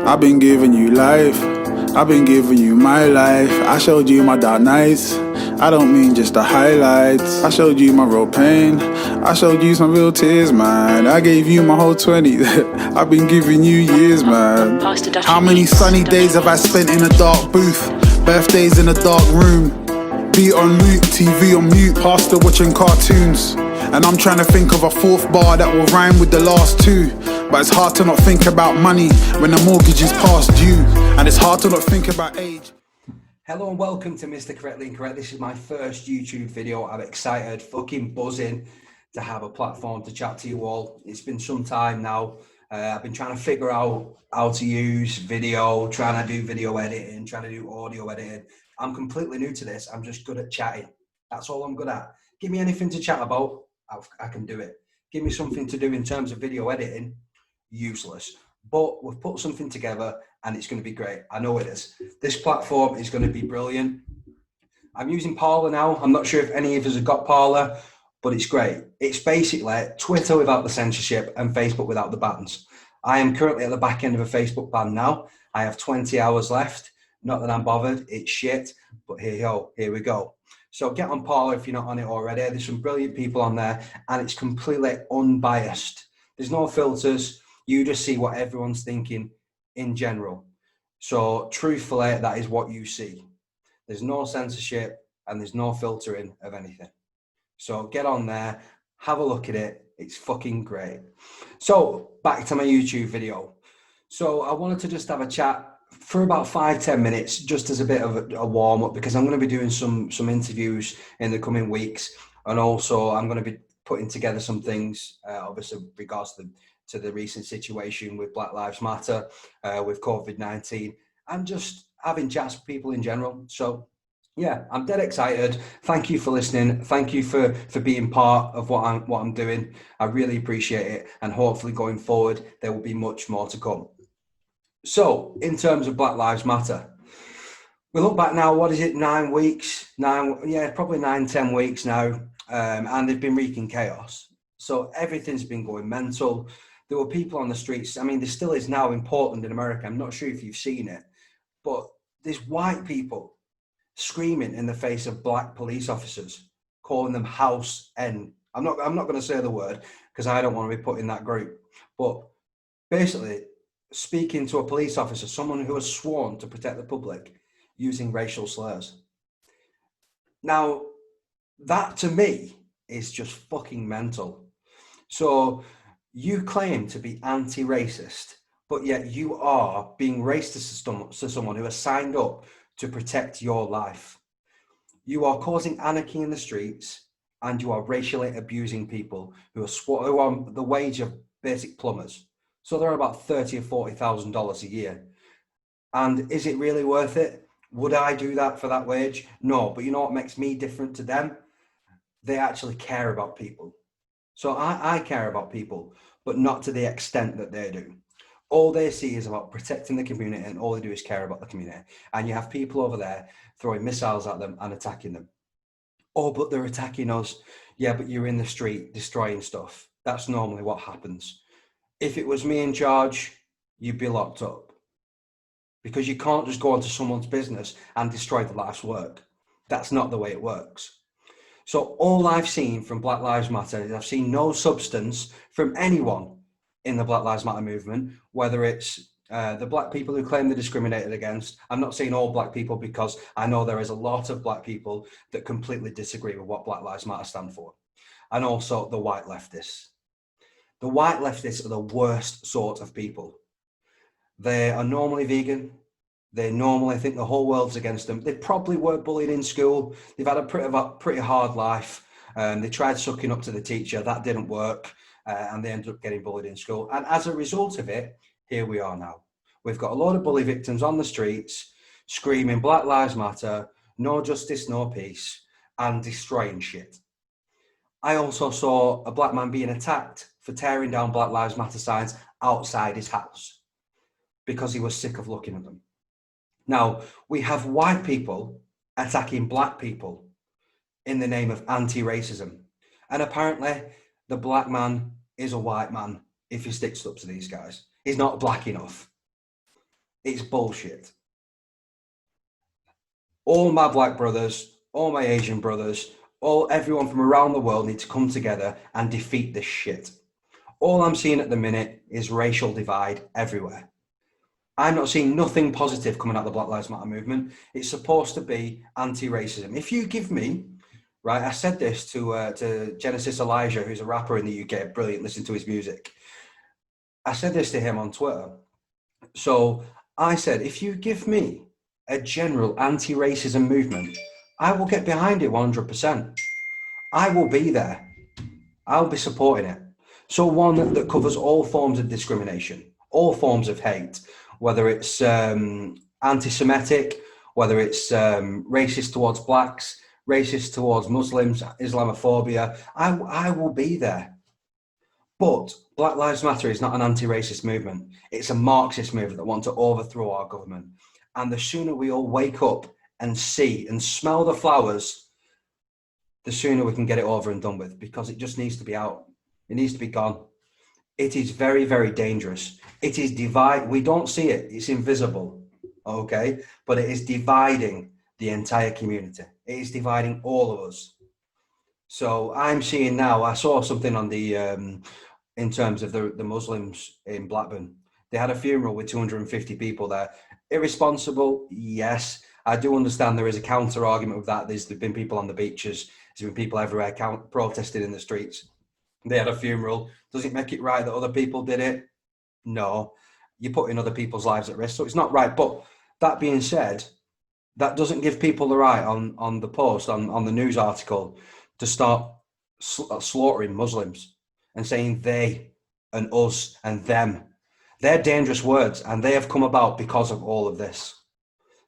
I've been giving you life, I've been giving you my life. I showed you my dark nights, I don't mean just the highlights. I showed you my real pain, I showed you some real tears, man. I gave you my whole 20, I've been giving you years, man. How many sunny days have I spent in a dark booth? Birthdays in a dark room, beat on loop, TV on mute, pastor watching cartoons. And I'm trying to think of a fourth bar that will rhyme with the last two. But it's hard to not think about money when the mortgage is past due. And it's hard to not think about age. Hello and welcome to Mr. Correctly Incorrect. This is my first YouTube video. I'm excited, fucking buzzing to have a platform to chat to you all. It's been some time now. I've been trying to figure out how to use video, trying to do video editing, trying to do audio editing. I'm completely new to this. I'm just good at chatting. That's all I'm good at. Give me anything to chat about, I can do it. Give me something to do in terms of video editing, useless. But we've put something together and it's going to be great. I know it is. This platform is going to be brilliant. I'm using Parler now. I'm not sure if any of us have got Parler, but it's great. It's basically Twitter without the censorship and Facebook without the bans. I am currently at the back end of a Facebook ban now. I have 20 hours left. Not that I'm bothered. It's shit, but here we go. So get on Parler if you're not on it already. There's some brilliant people on there and it's completely unbiased. There's no filters. You just see what everyone's thinking in general. So truthfully, that is what you see. There's no censorship and there's no filtering of anything. So get on there, have a look at it. It's fucking great. So back to my YouTube video. So I wanted to just have a chat for about 5-10 minutes, just as a bit of a warm up, because I'm going to be doing some interviews in the coming weeks. And also I'm going to be putting together some things, obviously regards to the recent situation with Black Lives Matter, with COVID-19, and just having chats with people in general. So yeah, I'm dead excited. Thank you for listening. Thank you for being part of what I'm doing. I really appreciate it. And hopefully going forward, there will be much more to come. So in terms of Black Lives Matter, we look back now, what is it, 9 weeks? Probably 9-10 weeks now. And they've been wreaking chaos. So everything's been going mental. There were people on the streets. I mean, there still is now in Portland in America. I'm not sure if you've seen it, but there's white people screaming in the face of black police officers, calling them house N. I'm not going to say the word because I don't want to be put in that group. But basically, speaking to a police officer, someone who has sworn to protect the public, using racial slurs. Now, that to me is just fucking mental. So you claim to be anti-racist, but yet you are being racist to someone who has signed up to protect your life. You are causing anarchy in the streets and you are racially abusing people who are on the wage of basic plumbers. So they're about $30,000 or $40,000 a year. And is it really worth it? Would I do that for that wage? No, but you know what makes me different to them? They actually care about people. So I care about people, but not to the extent that they do. All they see is about protecting the community and all they do is care about the community. And you have people over there throwing missiles at them and attacking them. Oh, but they're attacking us. Yeah, but you're in the street destroying stuff. That's normally what happens. If it was me in charge, you'd be locked up. Because you can't just go onto someone's business and destroy the life's work. That's not the way it works. So all I've seen from Black Lives Matter is I've seen no substance from anyone in the Black Lives Matter movement, whether it's the black people who claim they're discriminated against. I'm not saying all black people because I know there is a lot of black people that completely disagree with what Black Lives Matter stand for. And also the white leftists. The white leftists are the worst sort of people. They are normally vegan. They normally think the whole world's against them. They probably were bullied in school. They've had a pretty hard life. They tried sucking up to the teacher. That didn't work. And they ended up getting bullied in school. And as a result of it, here we are now. We've got a lot of bully victims on the streets screaming Black Lives Matter, no justice, no peace, and destroying shit. I also saw a black man being attacked for tearing down Black Lives Matter signs outside his house because he was sick of looking at them. Now, we have white people attacking black people in the name of anti-racism. And apparently, the black man is a white man if he sticks up to these guys. He's not black enough. It's bullshit. All my black brothers, all my Asian brothers, everyone from around the world need to come together and defeat this shit. All I'm seeing at the minute is racial divide everywhere. I'm not seeing nothing positive coming out of the Black Lives Matter movement. It's supposed to be anti-racism. If you give me, right, I said this to Genesis Elijah, who's a rapper in the UK, brilliant, listen to his music. I said this to him on Twitter. So I said, if you give me a general anti-racism movement, I will get behind it 100%. I will be there. I'll be supporting it. So one that covers all forms of discrimination, all forms of hate, whether it's anti-Semitic, whether it's racist towards blacks, racist towards Muslims, Islamophobia, I will be there. But Black Lives Matter is not an anti-racist movement. It's a Marxist movement that wants to overthrow our government. And the sooner we all wake up and see and smell the flowers, the sooner we can get it over and done with, because it just needs to be out. It needs to be gone. It is very, very dangerous. It is divide. We don't see it. It's invisible, okay? But it is dividing the entire community. It is dividing all of us. So I'm seeing now, I saw something on the, in terms of the Muslims in Blackburn. They had a funeral with 250 people there. Irresponsible, yes. I do understand there is a counter argument with that. There's been people on the beaches. There's been people everywhere protesting in the streets. They had a funeral. Does it make it right that other people did it? No. You're putting other people's lives at risk, so it's not right. But that being said, that doesn't give people the right on the post, on the news article, to start slaughtering Muslims and saying they and us and them. They're dangerous words, and they have come about because of all of this.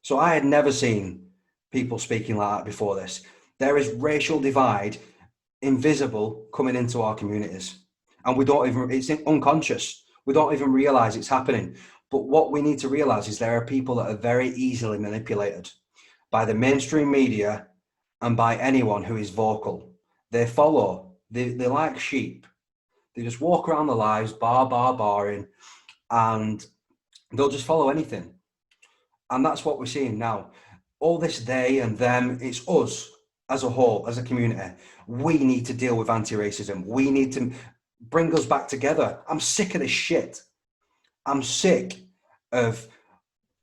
So I had never seen people speaking like that before this. There is racial divide, invisible, coming into our communities. And we don't even, it's unconscious. We don't even realize it's happening. But what we need to realize is there are people that are very easily manipulated by the mainstream media and by anyone who is vocal. They follow, they're like sheep. They just walk around their lives, barring, and they'll just follow anything. And that's what we're seeing now. All this they and them, it's us as a whole, as a community. We need to deal with anti-racism. We need to bring us back together. I'm sick of this shit. I'm sick of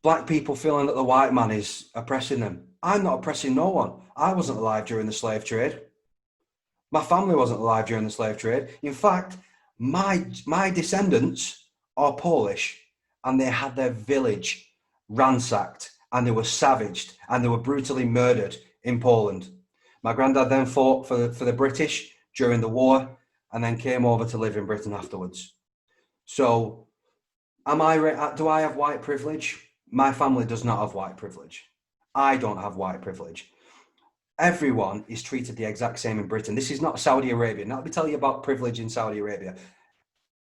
black people feeling that the white man is oppressing them. I'm not oppressing no one. I wasn't alive during the slave trade. My family wasn't alive during the slave trade. In fact, my descendants are Polish, and they had their village ransacked, and they were savaged, and they were brutally murdered in Poland. My granddad then fought for the British during the war, and then came over to live in Britain afterwards. So, do I have white privilege? My family does not have white privilege. I don't have white privilege. Everyone is treated the exact same in Britain. This is not Saudi Arabia. Now, let me tell you about privilege in Saudi Arabia.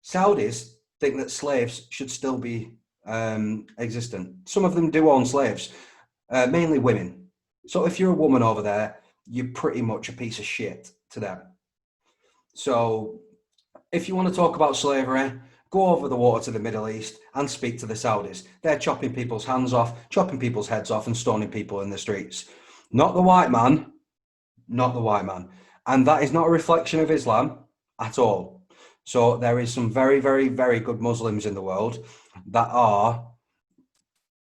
Saudis think that slaves should still be existent. Some of them do own slaves, mainly women. So if you're a woman over there, you're pretty much a piece of shit to them. So if you want to talk about slavery, go over the water to the Middle East and speak to the Saudis. They're chopping people's hands off, chopping people's heads off, and stoning people in the streets. Not the white man, not the white man. And that is not a reflection of Islam at all. So there is some very, very, very good Muslims in the world that are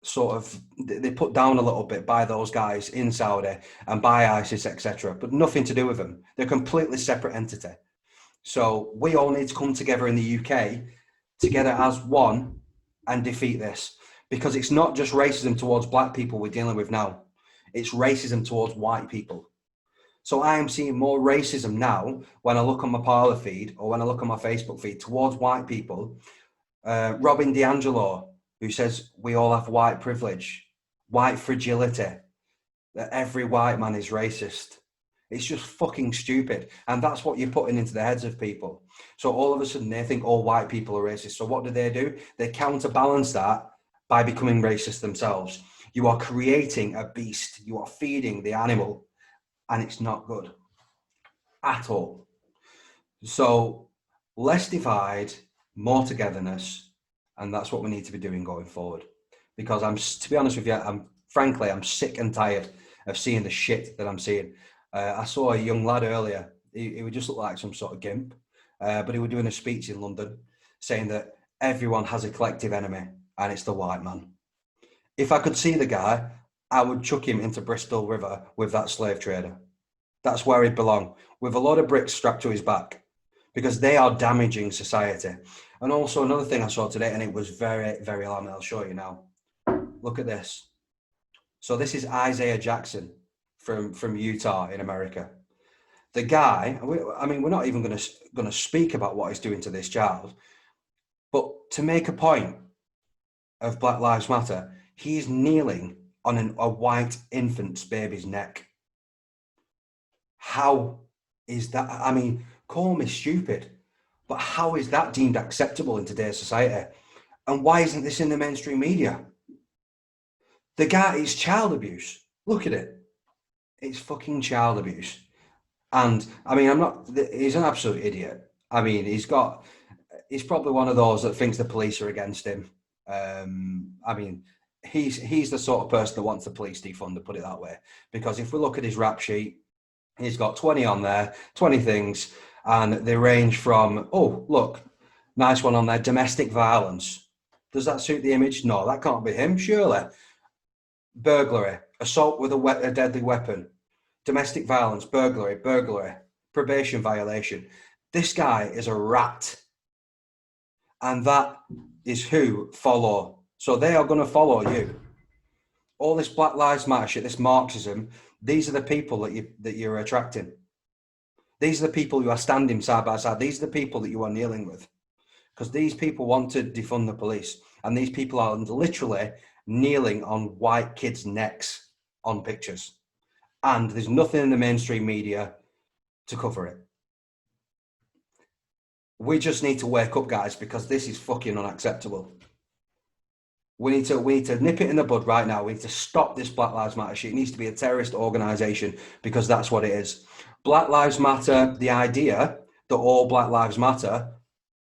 sort of, they're put down a little bit by those guys in Saudi and by ISIS, etc., but nothing to do with them. They're a completely separate entity. So we all need to come together in the UK, together as one, and defeat this. Because it's not just racism towards black people we're dealing with now. It's racism towards white people. So I am seeing more racism now when I look on my Parler feed or when I look on my Facebook feed towards white people. Robin DiAngelo, who says we all have white privilege, white fragility, that every white man is racist. It's just fucking stupid. And that's what you're putting into the heads of people. So all of a sudden they think all white people are racist. So what do? They counterbalance that by becoming racist themselves. You are creating a beast. You are feeding the animal, and it's not good at all. So less divide, more togetherness, and that's what we need to be doing going forward. because to be honest with you, I'm sick and tired of seeing the shit that I'm seeing. I saw a young lad earlier. He would just look like some sort of gimp, but he was doing a speech in London saying that everyone has a collective enemy and it's the white man. If I could see the guy, I would chuck him into Bristol River with that slave trader. That's where he'd belong, with a load of bricks strapped to his back, because they are damaging society. And also another thing I saw today, and it was very, very alarming. I'll show you now. Look at this. So this is Isaiah Jackson from Utah in America. The guy, I mean, we're not even going to speak about what he's doing to this child, but to make a point of Black Lives Matter, he's kneeling on a white infant's baby's neck. How is that? I mean, call me stupid, but how is that deemed acceptable in today's society? And why isn't this in the mainstream media? The guy is child abuse. Look at it. It's fucking child abuse. And I mean, he's an absolute idiot. I mean, he's probably one of those that thinks the police are against him. I mean, he's the sort of person that wants the police defunded, put it that way. Because if we look at his rap sheet, he's got 20 on there, 20 things, and they range from, oh, look, nice one on there, domestic violence. Does that suit the image? No, that can't be him, surely. Burglary, assault with a deadly weapon, domestic violence, burglary, probation violation. This guy is a rat. And that is who follow. So they are going to follow you. All this Black Lives Matter shit, this Marxism, these are the people that you're attracting. These are the people who are standing side by side. These are the people that you are kneeling with. Because these people want to defund the police. And these people are literally kneeling on white kids' necks on pictures. And there's nothing in the mainstream media to cover it. We just need to wake up, guys, because this is fucking unacceptable. We need to nip it in the bud right now. We need to stop this Black Lives Matter shit. It needs to be a terrorist organization, because that's what it is. Black Lives Matter, the idea that all Black Lives matter,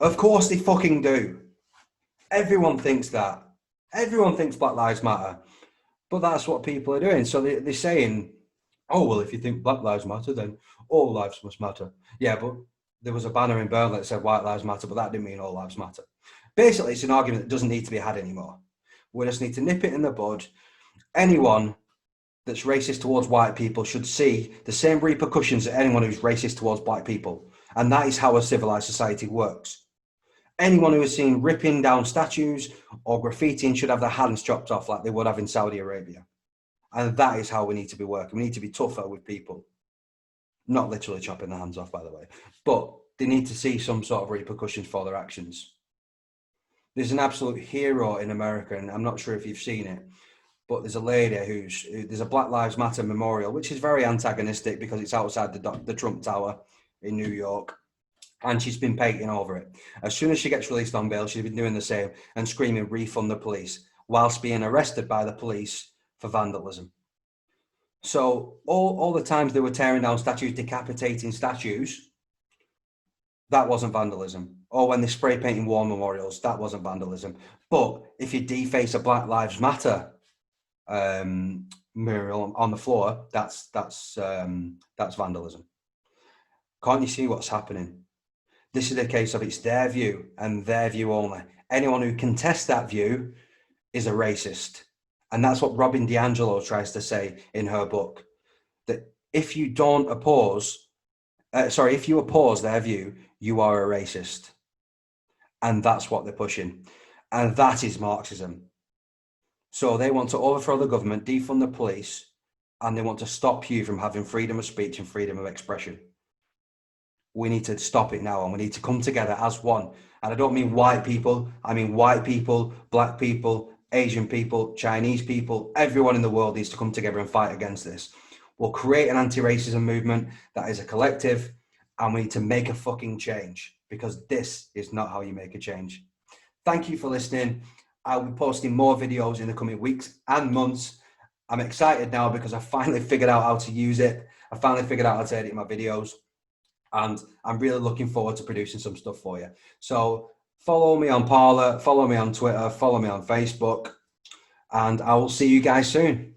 of course they fucking do. Everyone thinks that. Everyone thinks Black Lives Matter. But that's what people are doing. So they're saying, oh, well, if you think Black Lives Matter, then all lives must matter. Yeah, but there was a banner in Burnley that said White Lives Matter, but that didn't mean all lives matter. Basically, it's an argument that doesn't need to be had anymore. We just need to nip it in the bud. Anyone that's racist towards white people should see the same repercussions as anyone who's racist towards black people. And that is how a civilized society works. Anyone who is seen ripping down statues or graffitiing should have their hands chopped off like they would have in Saudi Arabia. And that is how we need to be working. We need to be tougher with people. Not literally chopping their hands off, by the way. But they need to see some sort of repercussions for their actions. There's an absolute hero in America, and I'm not sure if you've seen it, but there's a lady there's a Black Lives Matter memorial, which is very antagonistic because it's outside the Trump Tower in New York, and she's been painting over it. As soon as she gets released on bail, she's been doing the same and screaming, "Refund the police," whilst being arrested by the police for vandalism. So all the times they were tearing down statues, decapitating statues, that wasn't vandalism. Or when they're spray painting war memorials, that wasn't vandalism. But if you deface a Black Lives Matter mural on the floor, that's vandalism. Can't you see what's happening? This is a case of it's their view and their view only. Anyone who contests that view is a racist. And that's what Robin DiAngelo tries to say in her book, that if you oppose their view, you are a racist. And that's what they're pushing. And that is Marxism. So they want to overthrow the government, defund the police, and they want to stop you from having freedom of speech and freedom of expression. We need to stop it now, and we need to come together as one. And I don't mean white people. I mean white people, black people, Asian people, Chinese people. Everyone in the world needs to come together and fight against this. We'll create an anti-racism movement that is a collective, and we need to make a fucking change, because this is not how you make a change. Thank you for listening. I'll be posting more videos in the coming weeks and months. I'm excited now because I finally figured out how to use it. I finally figured out how to edit my videos, and I'm really looking forward to producing some stuff for you. So follow me on Parler, follow me on Twitter, follow me on Facebook. and I will see you guys soon.